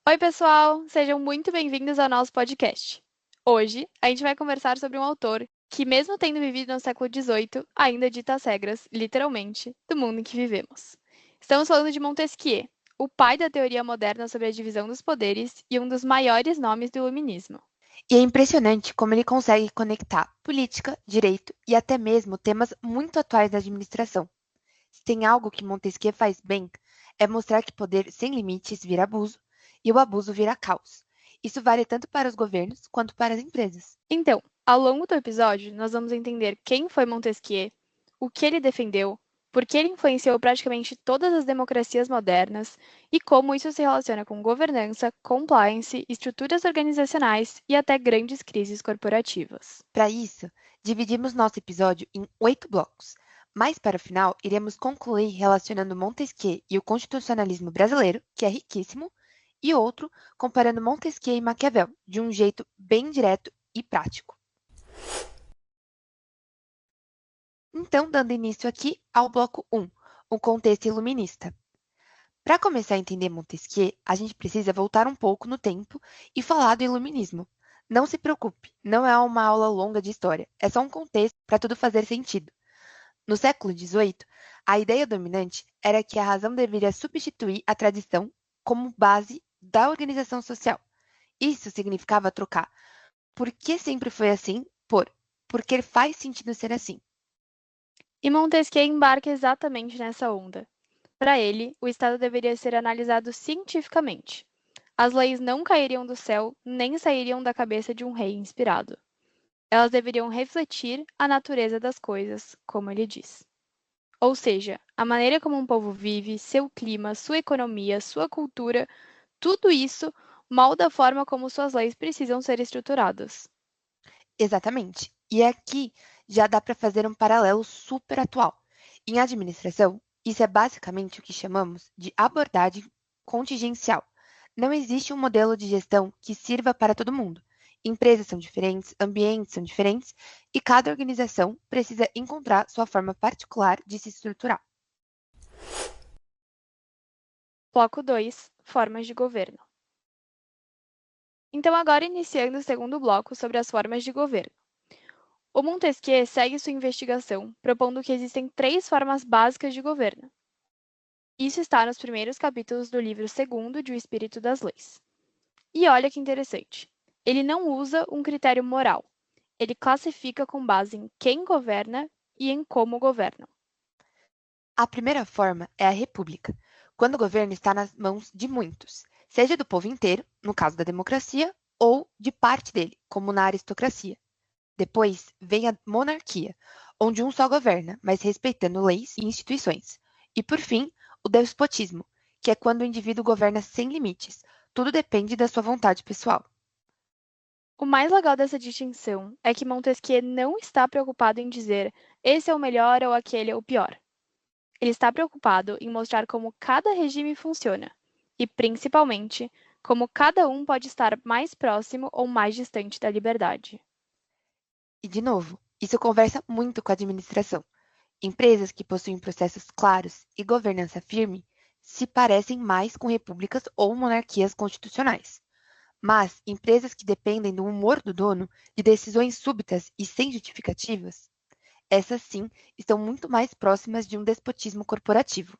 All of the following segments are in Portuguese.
Oi, pessoal! Sejam muito bem-vindos ao nosso podcast. Hoje, a gente vai conversar sobre um autor que, mesmo tendo vivido no século XVIII, ainda dita as regras, literalmente, do mundo em que vivemos. Estamos falando de Montesquieu, o pai da teoria moderna sobre a divisão dos poderes e um dos maiores nomes do iluminismo. E é impressionante como ele consegue conectar política, direito e até mesmo temas muito atuais da administração. Se tem algo que Montesquieu faz bem, é mostrar que poder sem limites vira abuso e o abuso vira caos. Isso vale tanto para os governos quanto para as empresas. Então, ao longo do episódio, nós vamos entender quem foi Montesquieu, o que ele defendeu, por que ele influenciou praticamente todas as democracias modernas e como isso se relaciona com governança, compliance, estruturas organizacionais e até grandes crises corporativas. Para isso, dividimos nosso episódio em 8 blocos. Mais para o final, iremos concluir relacionando Montesquieu e o constitucionalismo brasileiro, que é riquíssimo, e outro comparando Montesquieu e Maquiavel, de um jeito bem direto e prático. Então, dando início aqui ao bloco 1, o contexto iluminista. Para começar a entender Montesquieu, a gente precisa voltar um pouco no tempo e falar do iluminismo. Não se preocupe, não é uma aula longa de história, é só um contexto para tudo fazer sentido. No século XVIII, a ideia dominante era que a razão deveria substituir a tradição como base da organização social. Isso significava trocar por que sempre foi assim por porque faz sentido ser assim. E Montesquieu embarca exatamente nessa onda. Para ele, o Estado deveria ser analisado cientificamente. As leis não cairiam do céu, nem sairiam da cabeça de um rei inspirado. Elas deveriam refletir a natureza das coisas, como ele diz. Ou seja, a maneira como um povo vive, seu clima, sua economia, sua cultura, tudo isso molda a forma como suas leis precisam ser estruturadas. Exatamente. E aqui já dá para fazer um paralelo super atual. Em administração, isso é basicamente o que chamamos de abordagem contingencial. Não existe um modelo de gestão que sirva para todo mundo. Empresas são diferentes, ambientes são diferentes e cada organização precisa encontrar sua forma particular de se estruturar. Bloco 2, formas de governo. Então, agora iniciando o segundo bloco sobre as formas de governo. O Montesquieu segue sua investigação, propondo que existem três formas básicas de governo. Isso está nos primeiros capítulos do livro segundo de O Espírito das Leis. E olha que interessante. Ele não usa um critério moral. Ele classifica com base em quem governa e em como governam. A primeira forma é a república, quando o governo está nas mãos de muitos, seja do povo inteiro, no caso da democracia, ou de parte dele, como na aristocracia. Depois vem a monarquia, onde um só governa, mas respeitando leis e instituições. E, por fim, o despotismo, que é quando o indivíduo governa sem limites. Tudo depende da sua vontade pessoal. O mais legal dessa distinção é que Montesquieu não está preocupado em dizer esse é o melhor ou aquele é o pior. Ele está preocupado em mostrar como cada regime funciona e, principalmente, como cada um pode estar mais próximo ou mais distante da liberdade. E, de novo, isso conversa muito com a administração. Empresas que possuem processos claros e governança firme se parecem mais com repúblicas ou monarquias constitucionais. Mas empresas que dependem do humor do dono, de decisões súbitas e sem justificativas, essas sim estão muito mais próximas de um despotismo corporativo.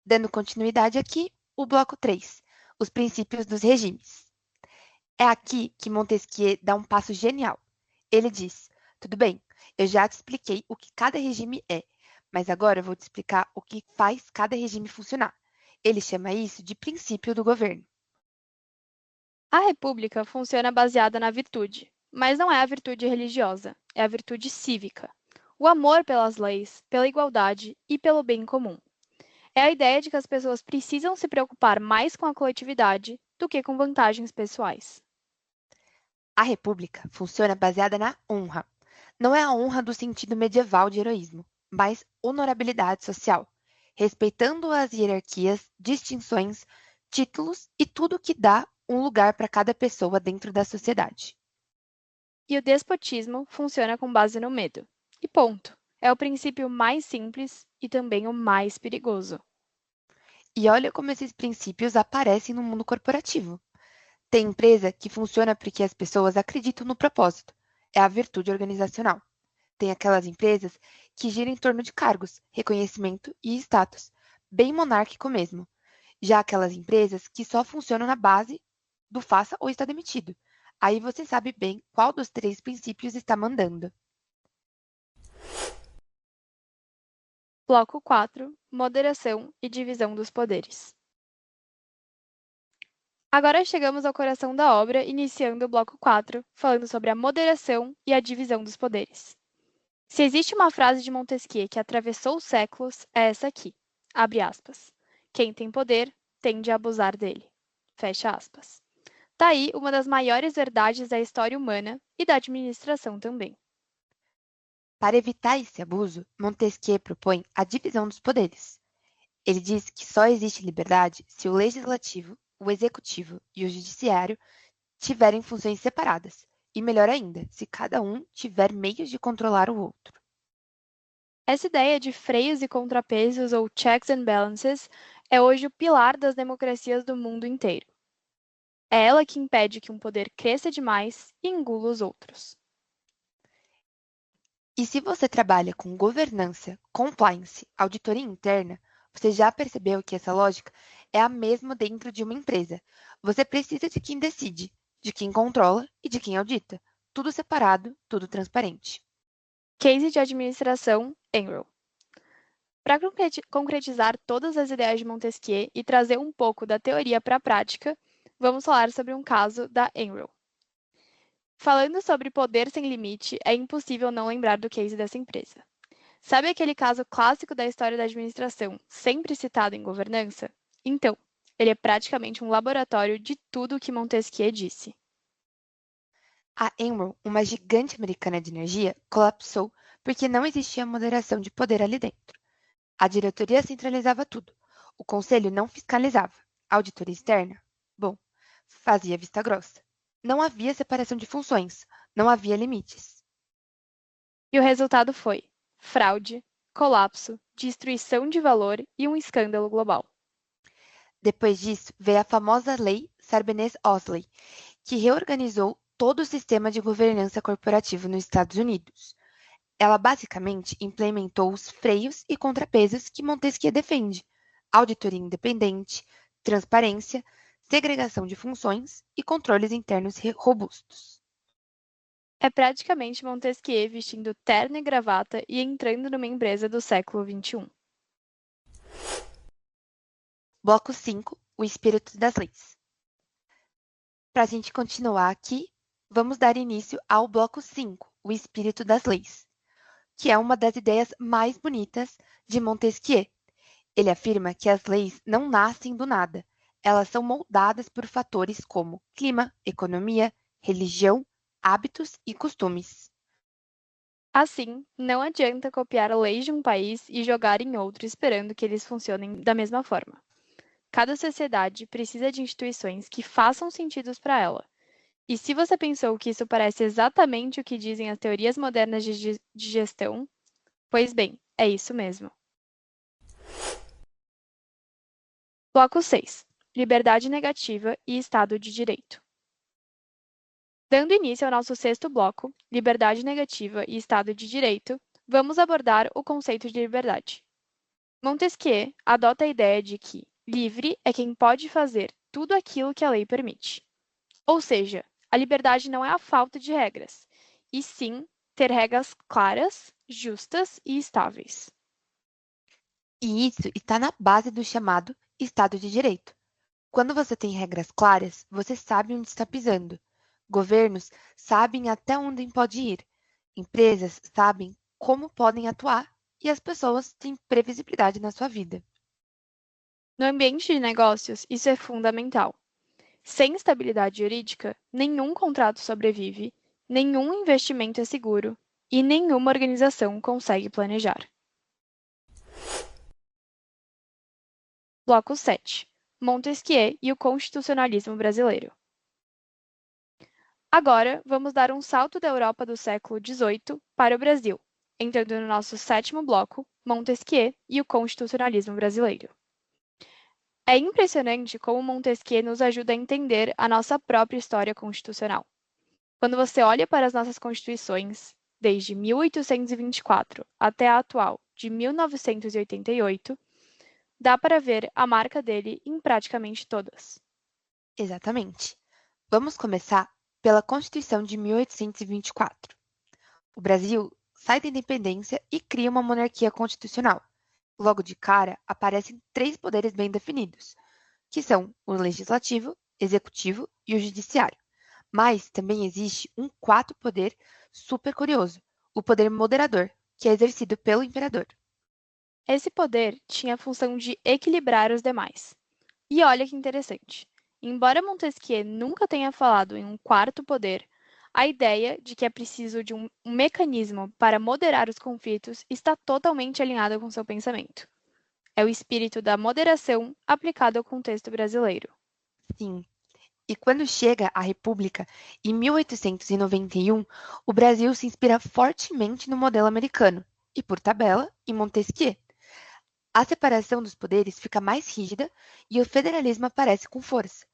Dando continuidade aqui, o bloco 3, os princípios dos regimes. É aqui que Montesquieu dá um passo genial. Ele diz: tudo bem, eu já te expliquei o que cada regime é, mas agora eu vou te explicar o que faz cada regime funcionar. Ele chama isso de princípio do governo. A república funciona baseada na virtude, mas não é a virtude religiosa, é a virtude cívica. O amor pelas leis, pela igualdade e pelo bem comum. É a ideia de que as pessoas precisam se preocupar mais com a coletividade do que com vantagens pessoais. A república funciona baseada na honra. Não é a honra do sentido medieval de heroísmo, mas honorabilidade social, respeitando as hierarquias, distinções, títulos e tudo que dá um lugar para cada pessoa dentro da sociedade. E o despotismo funciona com base no medo. E ponto. É o princípio mais simples e também o mais perigoso. E olha como esses princípios aparecem no mundo corporativo. Tem empresa que funciona porque as pessoas acreditam no propósito. É a virtude organizacional. Tem aquelas empresas que giram em torno de cargos, reconhecimento e status, bem monárquico mesmo. Já aquelas empresas que só funcionam na base do faça ou está demitido. Aí você sabe bem qual dos três princípios está mandando. Bloco 4. Moderação e divisão dos poderes. Agora chegamos ao coração da obra, iniciando o bloco 4, falando sobre a moderação e a divisão dos poderes. Se existe uma frase de Montesquieu que atravessou os séculos, é essa aqui. Abre aspas. Quem tem poder tende a abusar dele. Fecha aspas. Tá aí uma das maiores verdades da história humana e da administração também. Para evitar esse abuso, Montesquieu propõe a divisão dos poderes. Ele diz que só existe liberdade se o legislativo, o executivo e o judiciário tiverem funções separadas, e melhor ainda, se cada um tiver meios de controlar o outro. Essa ideia de freios e contrapesos, ou checks and balances, é hoje o pilar das democracias do mundo inteiro. É ela que impede que um poder cresça demais e engula os outros. E se você trabalha com governança, compliance, auditoria interna, você já percebeu que essa lógica é a mesma dentro de uma empresa. Você precisa de quem decide, de quem controla e de quem audita. Tudo separado, tudo transparente. Case de administração, Enroll. Para concretizar todas as ideias de Montesquieu e trazer um pouco da teoria para a prática, vamos falar sobre um caso da Enroll. Falando sobre poder sem limite, é impossível não lembrar do case dessa empresa. Sabe aquele caso clássico da história da administração, sempre citado em governança? Então, ele é praticamente um laboratório de tudo o que Montesquieu disse. A Enron, uma gigante americana de energia, colapsou porque não existia moderação de poder ali dentro. A diretoria centralizava tudo. O conselho não fiscalizava. A auditoria externa, bom, fazia vista grossa. Não havia separação de funções. Não havia limites. E o resultado foi fraude, colapso, destruição de valor e um escândalo global. Depois disso, veio a famosa Lei Sarbanes-Oxley, que reorganizou todo o sistema de governança corporativa nos Estados Unidos. Ela basicamente implementou os freios e contrapesos que Montesquieu defende: auditoria independente, transparência, segregação de funções e controles internos robustos. É praticamente Montesquieu vestindo terno e gravata e entrando numa empresa do século XXI. Bloco 5, o espírito das leis. Para a gente continuar aqui, vamos dar início ao bloco 5, o espírito das leis, que é uma das ideias mais bonitas de Montesquieu. Ele afirma que as leis não nascem do nada, elas são moldadas por fatores como clima, economia, religião, hábitos e costumes. Assim, não adianta copiar leis de um país e jogar em outro esperando que eles funcionem da mesma forma. Cada sociedade precisa de instituições que façam sentido para ela. E se você pensou que isso parece exatamente o que dizem as teorias modernas de gestão, pois bem, é isso mesmo. Bloco 6. Liberdade negativa e Estado de Direito. Dando início ao nosso sexto bloco, liberdade negativa e Estado de Direito, vamos abordar o conceito de liberdade. Montesquieu adota a ideia de que livre é quem pode fazer tudo aquilo que a lei permite. Ou seja, a liberdade não é a falta de regras, e sim ter regras claras, justas e estáveis. E isso está na base do chamado Estado de Direito. Quando você tem regras claras, você sabe onde está pisando. Governos sabem até onde pode ir. Empresas sabem como podem atuar e as pessoas têm previsibilidade na sua vida. No ambiente de negócios, isso é fundamental. Sem estabilidade jurídica, nenhum contrato sobrevive, nenhum investimento é seguro e nenhuma organização consegue planejar. Bloco 7. Montesquieu e o constitucionalismo brasileiro. Agora, vamos dar um salto da Europa do século XVIII para o Brasil, entrando no nosso sétimo bloco, Montesquieu e o constitucionalismo brasileiro. É impressionante como Montesquieu nos ajuda a entender a nossa própria história constitucional. Quando você olha para as nossas constituições, desde 1824 até a atual, de 1988, dá para ver a marca dele em praticamente todas. Exatamente. Vamos começar pela Constituição de 1824. O Brasil sai da independência e cria uma monarquia constitucional. Logo de cara, aparecem três poderes bem definidos, que são o legislativo, executivo e o judiciário. Mas também existe um quarto poder super curioso, o poder moderador, que é exercido pelo imperador. Esse poder tinha a função de equilibrar os demais. E olha que interessante. Embora Montesquieu nunca tenha falado em um quarto poder, a ideia de que é preciso de um mecanismo para moderar os conflitos está totalmente alinhada com seu pensamento. É o espírito da moderação aplicado ao contexto brasileiro. Sim. E quando chega a República, em 1891, o Brasil se inspira fortemente no modelo americano e, por tabela, em Montesquieu. A separação dos poderes fica mais rígida e o federalismo aparece com força.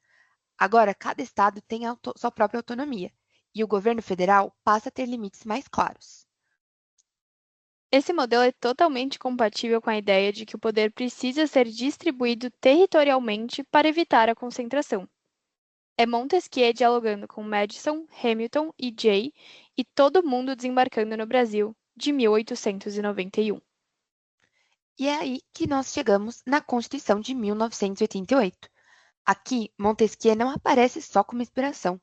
Agora, cada estado tem sua própria autonomia e o governo federal passa a ter limites mais claros. Esse modelo é totalmente compatível com a ideia de que o poder precisa ser distribuído territorialmente para evitar a concentração. É Montesquieu dialogando com Madison, Hamilton e Jay e todo mundo desembarcando no Brasil, de 1891. E é aí que nós chegamos na Constituição de 1988. Aqui, Montesquieu não aparece só como inspiração.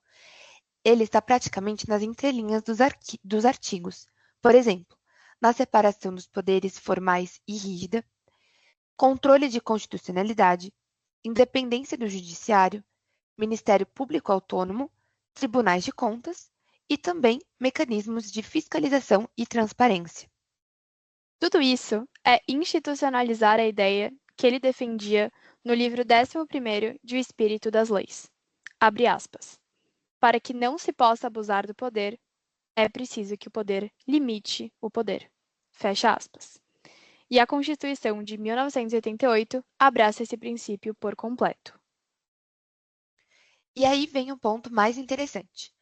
Ele está praticamente nas entrelinhas dos artigos. Por exemplo, na separação dos poderes formais e rígida, controle de constitucionalidade, independência do judiciário, Ministério Público Autônomo, tribunais de contas e também mecanismos de fiscalização e transparência. Tudo isso é institucionalizar a ideia que ele defendia no livro 11º de O Espírito das Leis. Abre aspas. Para que não se possa abusar do poder, é preciso que o poder limite o poder. Fecha aspas. E a Constituição de 1988 abraça esse princípio por completo. E aí vem o ponto mais interessante.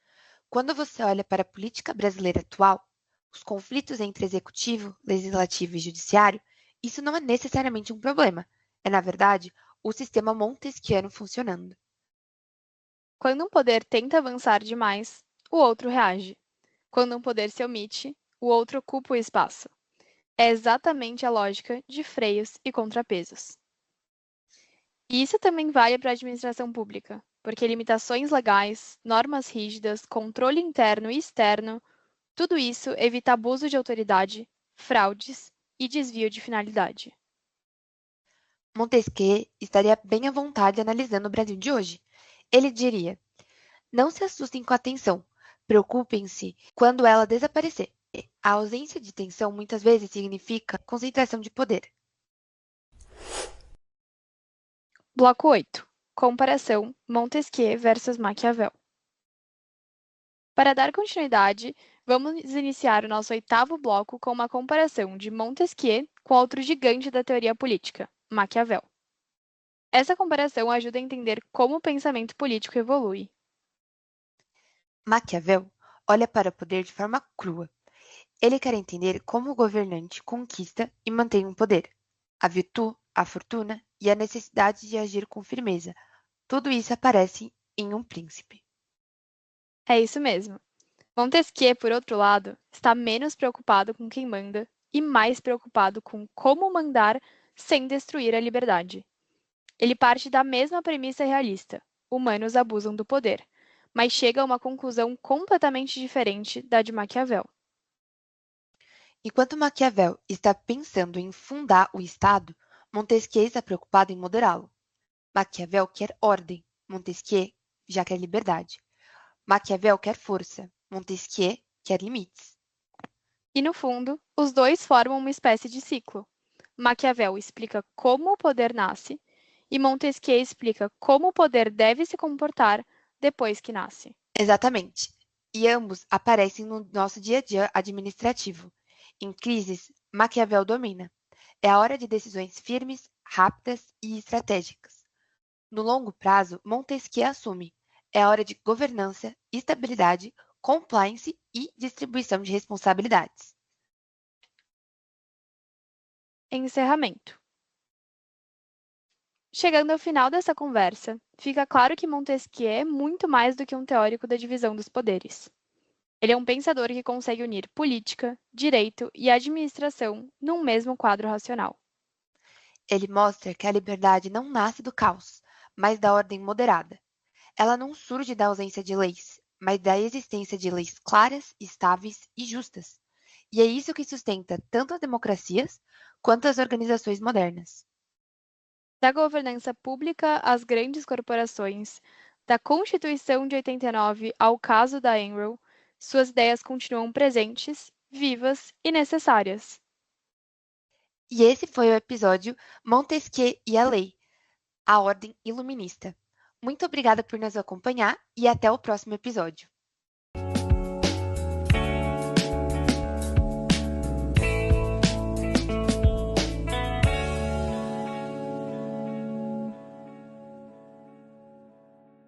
Quando você olha para a política brasileira atual, os conflitos entre executivo, legislativo e judiciário, isso não é necessariamente um problema. É, na verdade, o sistema montesquiano funcionando. Quando um poder tenta avançar demais, o outro reage. Quando um poder se omite, o outro ocupa o espaço. É exatamente a lógica de freios e contrapesos. E isso também vale para a administração pública, porque limitações legais, normas rígidas, controle interno e externo, tudo isso evita abuso de autoridade, fraudes e desvio de finalidade. Montesquieu estaria bem à vontade analisando o Brasil de hoje. Ele diria: não se assustem com a tensão, preocupem-se quando ela desaparecer. A ausência de tensão muitas vezes significa concentração de poder. Bloco 8. Comparação Montesquieu versus Maquiavel. Para dar continuidade, vamos iniciar o nosso oitavo bloco com uma comparação de Montesquieu com outro gigante da teoria política, Maquiavel. Essa comparação ajuda a entender como o pensamento político evolui. Maquiavel olha para o poder de forma crua. Ele quer entender como o governante conquista e mantém o poder, a virtude, a fortuna e a necessidade de agir com firmeza. Tudo isso aparece em Um Príncipe. É isso mesmo. Montesquieu, por outro lado, está menos preocupado com quem manda e mais preocupado com como mandar sem destruir a liberdade. Ele parte da mesma premissa realista: humanos abusam do poder, mas chega a uma conclusão completamente diferente da de Maquiavel. Enquanto Maquiavel está pensando em fundar o Estado, Montesquieu está preocupado em moderá-lo. Maquiavel quer ordem, Montesquieu já quer liberdade. Maquiavel quer força, Montesquieu quer limites. E, no fundo, os dois formam uma espécie de ciclo. Maquiavel explica como o poder nasce e Montesquieu explica como o poder deve se comportar depois que nasce. Exatamente. E ambos aparecem no nosso dia a dia administrativo. Em crises, Maquiavel domina. É a hora de decisões firmes, rápidas e estratégicas. No longo prazo, Montesquieu assume: é hora de governança, estabilidade, compliance e distribuição de responsabilidades. Encerramento. Chegando ao final dessa conversa, fica claro que Montesquieu é muito mais do que um teórico da divisão dos poderes. Ele é um pensador que consegue unir política, direito e administração num mesmo quadro racional. Ele mostra que a liberdade não nasce do caos, mas da ordem moderada. Ela não surge da ausência de leis, mas da existência de leis claras, estáveis e justas. E é isso que sustenta tanto as democracias quanto as organizações modernas. Da governança pública às grandes corporações, da Constituição de 89 ao caso da Enron, suas ideias continuam presentes, vivas e necessárias. E esse foi o episódio Montesquieu e a Lei, a Ordem Iluminista. Muito obrigada por nos acompanhar e até o próximo episódio.